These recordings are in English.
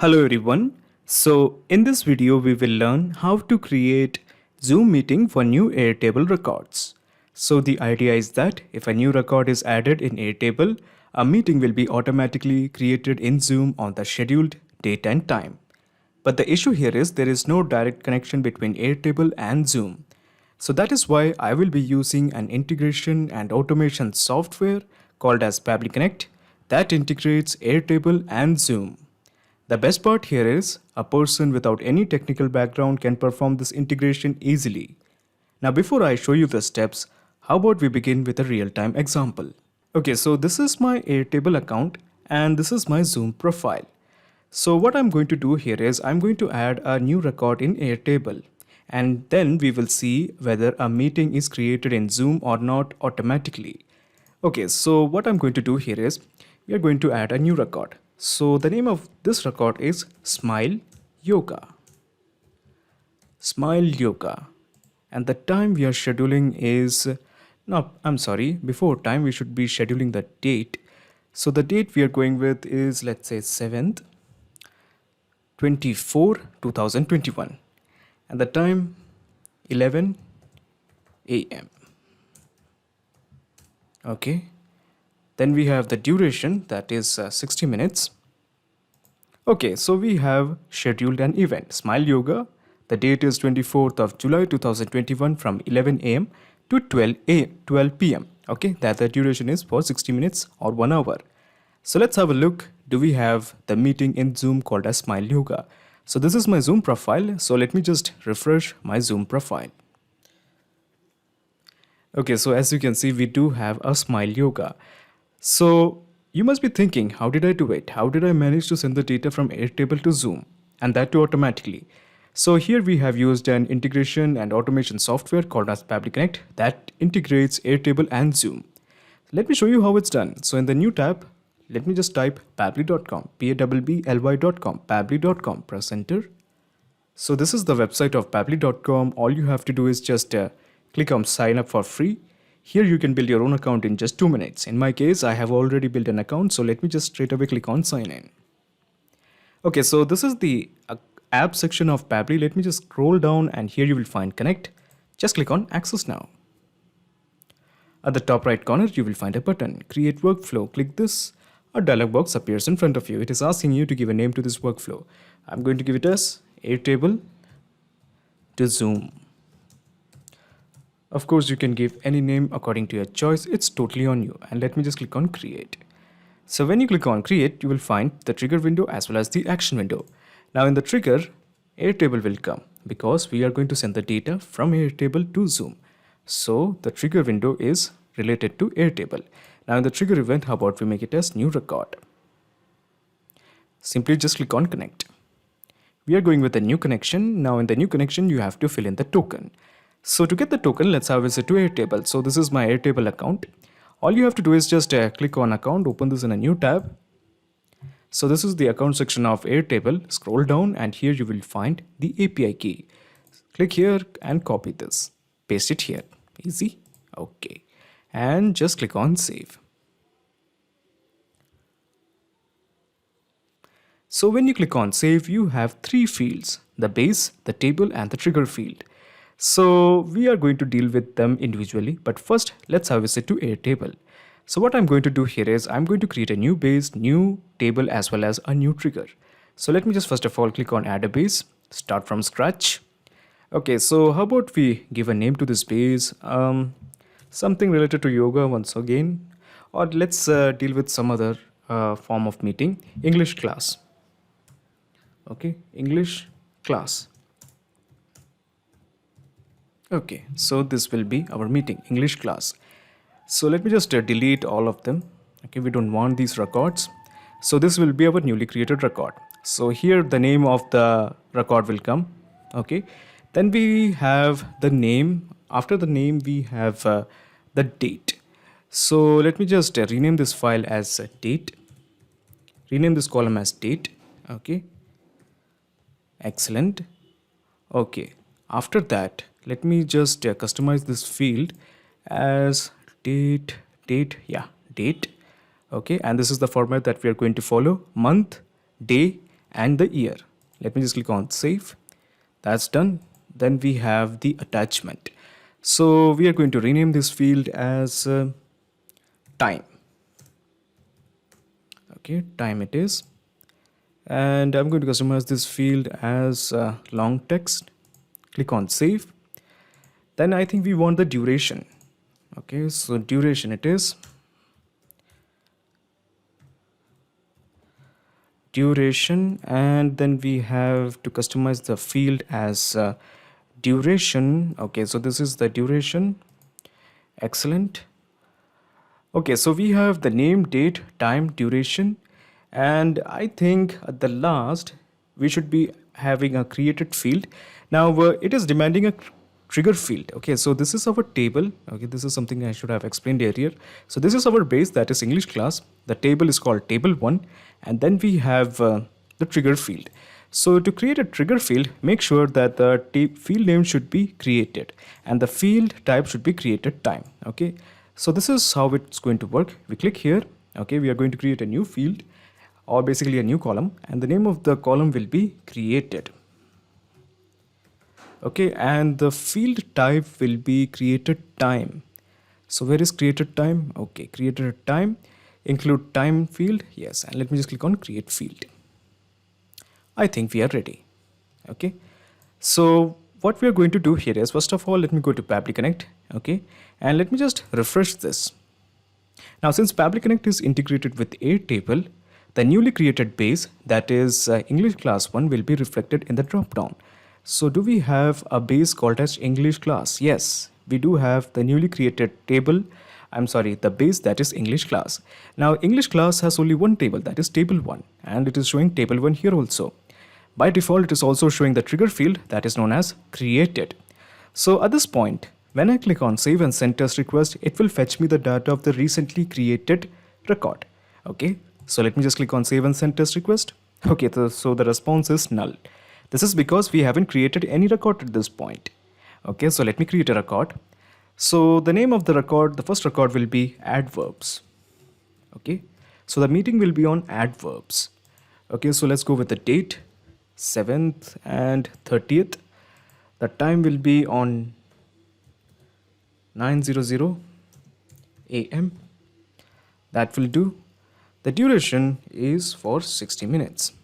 Hello everyone. So in this video we will learn how to create Zoom meeting for new Airtable records. So the idea is that if a new record is added in Airtable, a meeting will be automatically created in Zoom on the scheduled date and time. But the issue here is there is no direct connection between Airtable and Zoom. So that is why I will be using an integration and automation software called as Pabbly Connect that integrates Airtable and Zoom. The best part here is a person without any technical background can perform this integration easily. Now before I show you the steps, how about we begin with a real-time example. Okay, so this is my Airtable account and this is my Zoom profile. So what I'm going to do here is I'm going to add a new record in Airtable and then we will see whether a meeting is created in Zoom or not automatically. Okay, so what I'm going to do here is we are going to add a new record. So the name of this record is Smile Yoga. Smile Yoga. And the time we are scheduling is, no, I'm sorry, before time we should be scheduling the date. So the date we are going with is, let's say 7th, 24, 2021. And the time 11 a.m. Okay. Then we have the duration, that is 60 minutes. Okay, so we have scheduled an event, Smile Yoga. The date is 24th of July 2021 from 11 a.m. to 12 p.m. Okay, that the duration is for 60 minutes or 1 hour. So let's have a look. Do we have the meeting in Zoom called as Smile Yoga? So this is my Zoom profile. So let me just refresh my Zoom profile. Okay, so as you can see, we do have a Smile Yoga. So you must be thinking, how did I do it? How did I manage to send the data from Airtable to Zoom? And that too automatically. So here we have used an integration and automation software called as Pabbly Connect that integrates Airtable and Zoom. Let me show you how it's done. So in the new tab, let me just type pabbly.com, Pabbly.com, pabbly.com, press enter. So this is the website of pabbly.com. All you have to do is just click on sign up for free. Here you can build your own account in just 2 minutes. In my case, I have already built an account, so let me just straight away click on sign in. Okay, so this is the app section of Pabbly. Let me just scroll down and here you will find connect. Just click on access now. At the top right corner, you will find a button, create workflow. Click this. A dialog box appears in front of you. It is asking you to give a name to this workflow. I'm going to give it as Airtable to Zoom. Of course, you can give any name according to your choice. It's totally on you. And let me just click on create. So when you click on create, you will find the trigger window as well as the action window. Now in the trigger, Airtable will come because we are going to send the data from Airtable to Zoom. So the trigger window is related to Airtable. Now in the trigger event, how about we make it as new record? Simply just click on connect. We are going with a new connection. Now in the new connection, you have to fill in the token. So to get the token, let's have a visit to Airtable. So this is my Airtable account. All you have to do is just click on account, open this in a new tab. So this is the account section of Airtable. Scroll down and here you will find the API key. Click here and copy this. Paste it here. Easy. Okay. And just click on save. So when you click on save, you have 3 fields, the base, the table and the trigger field. So we are going to deal with them individually, but first let's have a visit to Airtable. So what I'm going to do here is I'm going to create a new base, new table as well as a new trigger. So let me just first of all click on add a base, start from scratch. Okay, so how about we give a name to this base, something related to yoga once again, or let's deal with some other form of meeting, English class. Okay, English class. Okay, so this will be our meeting, English class. So let me just delete all of them. Okay, we don't want these records. So this will be our newly created record. So here the name of the record will come. Okay, then we have the name. After the name, we have the date. So let me just rename this file as date. Rename this column as date. Okay, excellent. Okay, after that, let me just customize this field as date. Okay, and this is the format that we are going to follow, month, day and the year. Let me just click on save. That's done. Then we have the attachment. So we are going to rename this field as time. Okay, time it is. And I'm going to customize this field as long text. Click on save. Then I think we want the duration. Okay, so duration it is. Duration, and then we have to customize the field as duration. Okay, so this is the duration. Excellent. Okay, so we have the name, date, time, duration, and I think at the last we should be having a created field. Now it is demanding a trigger field. Okay, so this is our table. Okay, this is something I should have explained earlier. So this is our base, that is English class. The table is called table 1, and then we have the trigger field. So to create a trigger field, make sure that the field name should be created and the field type should be created time. Okay, so this is how it's going to work. We click here. Okay, we are going to create a new field, or basically a new column, and the name of the column will be created. Okay, and the field type will be created time. So where is created time? Okay, created time, include time field. Yes, and let me just click on create field. I think we are ready. Okay, so what we are going to do here is, first of all, let me go to Pabbly Connect. Okay, and let me just refresh this. Now since Pabbly Connect is integrated with Airtable, the newly created base, that is English class 1, will be reflected in the drop down. So do we have a base called as English class? Yes, we do have the newly created table. The base, that is English class. Now English class has only one table, that is table 1, and it is showing table 1 here also. By default, it is also showing the trigger field, that is known as created. So at this point, when I click on save and send test request, it will fetch me the data of the recently created record. Okay, so let me just click on save and send test request. Okay, so the response is null. This is because we haven't created any record at this point. Okay, so let me create a record. So the name of the record, the first record will be adverbs. Okay, so the meeting will be on adverbs. Okay, so let's go with the date, 7th and 30th. The time will be on 9:00 a.m. That will do. The duration is for 60 minutes.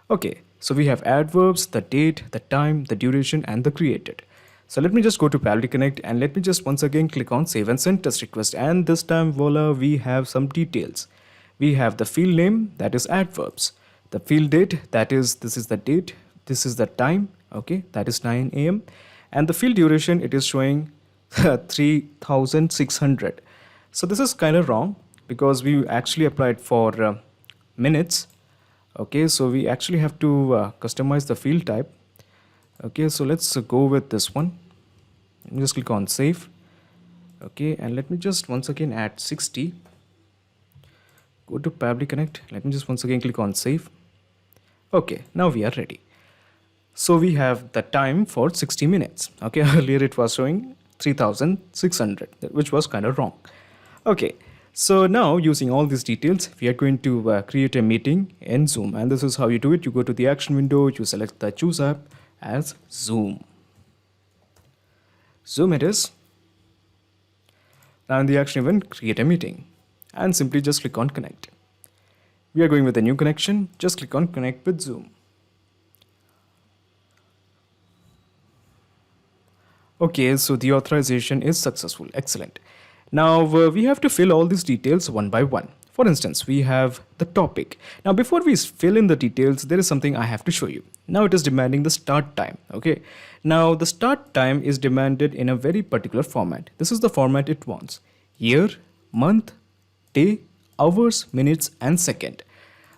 Okay, so we have adverbs, the date, the time, the duration, and the created. So let me just go to Pabbly Connect and let me just once again click on save and send test request. And this time, voila, we have some details. We have the field name, that is adverbs. The field date, that is, this is the date, this is the time, okay, that is 9 a.m. And the field duration, it is showing 3600. So this is kind of wrong because we actually applied for minutes. Okay, so we actually have to customize the field type. Okay, so let's go with this one. Just click on save. Okay, and let me just once again add 60. Go to Pabbly Connect. Let me just once again click on save. Okay, now we are ready. So we have the time for 60 minutes. Okay, earlier it was showing 3600, which was kind of wrong. Okay, so now using all these details, we are going to create a meeting in Zoom. And this is how you do it. You go to the action window, you select the choose app as Zoom. Zoom it is. Now in the action event, create a meeting and simply just click on connect. We are going with a new connection. Just click on connect with Zoom. Okay, so the authorization is successful. Excellent. Now we have to fill all these details one by one. For instance, we have the topic. Now before we fill in the details, there is something I have to show you. Now it is demanding the start time. Okay. Now the start time is demanded in a very particular format. This is the format it wants: year, month, day, hours, minutes, and second.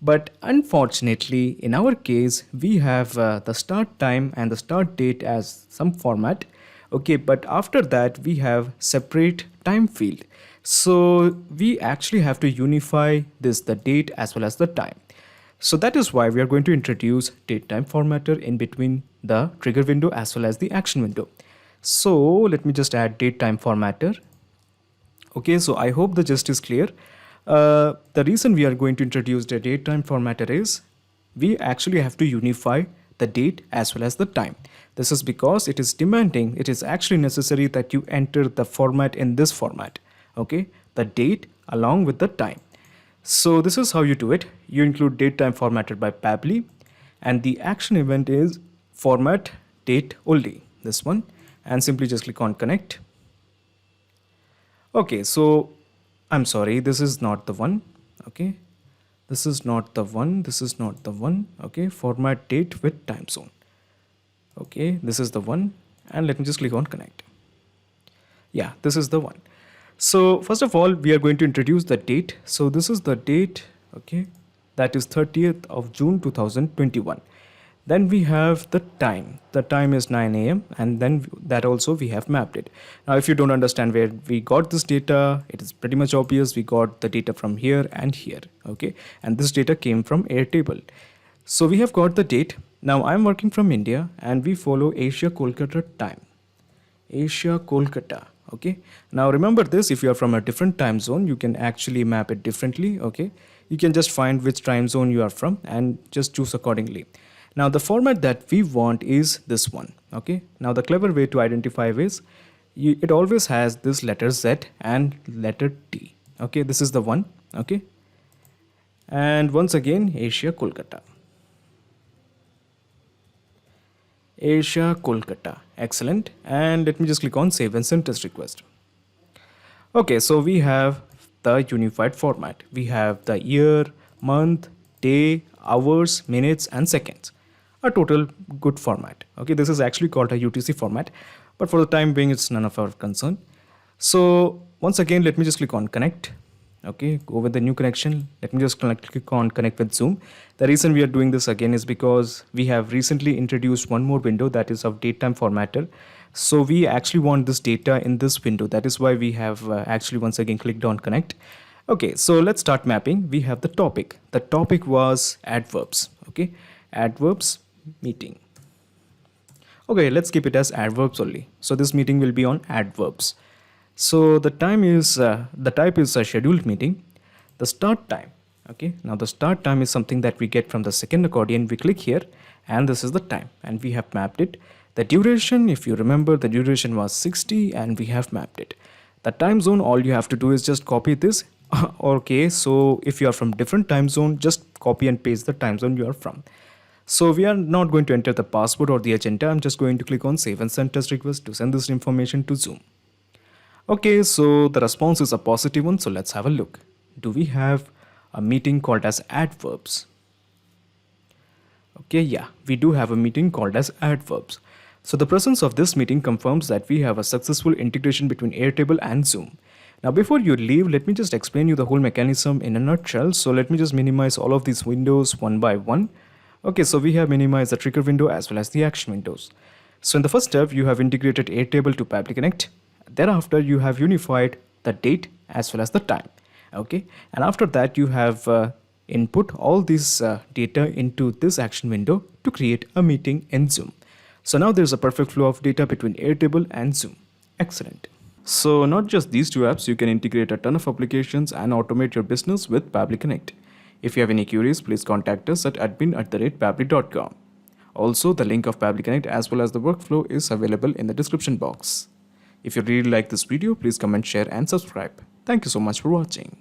But unfortunately, in our case, we have the start time and the start date as some format. Okay, but after that, we have separate time field. So we actually have to unify this, the date as well as the time. So that is why we are going to introduce date time formatter in between the trigger window as well as the action window. So let me just add date time formatter. Okay, so I hope the gist is clear. The reason we are going to introduce the date time formatter is we actually have to unify the date as well as the time. This is because it is demanding, it is actually necessary that you enter the format in this format, okay, the date along with the time. So this is how you do it. You include date time formatted by Pabbly, and the action event is format date only, this one, and simply just click on connect. Okay, so I'm sorry, this is not the one. Okay, this is not the one, this is not the one. Okay, format date with time zone. Okay, this is the one, and let me just click on connect. Yeah, this is the one. So first of all, we are going to introduce the date. So this is the date, okay, that is 30th of June 2021. Then we have the time. The time is 9 a.m. and then that also we have mapped it. Now, if you don't understand where we got this data, it is pretty much obvious. We got the data from here and here, okay, and this data came from Airtable. So we have got the date. Now I'm working from India and we follow Asia Kolkata time. Asia Kolkata. Okay, now remember this, if you are from a different time zone, you can actually map it differently. Okay, you can just find which time zone you are from and just choose accordingly. Now the format that we want is this one. Okay, now the clever way to identify is it always has this letter Z and letter T. Okay, this is the one. Okay, and once again Asia Kolkata. Asia Kolkata. Excellent. And let me just click on save and send test request. Okay, so we have the unified format. We have the year, month, day, hours, minutes, and seconds. A total good format. Okay, this is actually called a UTC format, but for the time being, it's none of our concern. So once again, let me just click on connect. Okay, go with the new connection. Let me just click on connect with Zoom. The reason we are doing this again is because we have recently introduced one more window, that is of date time formatter. So we actually want this data in this window. That is why we have actually once again clicked on connect. Okay, so let's start mapping. We have the topic. The topic was adverbs. Okay, adverbs meeting. Okay, let's keep it as adverbs only. So this meeting will be on adverbs. So the time is the type is a scheduled meeting. The start time. Okay, now the start time is something that we get from the second accordion. We click here and this is the time and we have mapped it. The duration, if you remember, the duration was 60 and we have mapped it. The time zone, all you have to do is just copy this. Okay, so if you are from different time zone, just copy and paste the time zone you are from. So we are not going to enter the password or the agenda. I'm just going to click on save and send test request to send this information to Zoom. Okay, so the response is a positive one, so let's have a look. Do we have a meeting called as adverbs? Okay, yeah, we do have a meeting called as adverbs. So the presence of this meeting confirms that we have a successful integration between Airtable and Zoom. Now before you leave, let me just explain you the whole mechanism in a nutshell. So let me just minimize all of these windows one by one. Okay, so we have minimized the trigger window as well as the action windows. So in the first step, you have integrated Airtable to Pabbly Connect. Thereafter, you have unified the date as well as the time. Okay, and after that, you have input all this data into this action window to create a meeting in Zoom. So now there's a perfect flow of data between Airtable and Zoom. Excellent. So not just these two apps, you can integrate a ton of applications and automate your business with Pabbly Connect. If you have any queries, please contact us at admin@pabbly.com. Also, the link of Pabbly Connect as well as the workflow is available in the description box. If you really like this video, please comment, share and subscribe. Thank you so much for watching.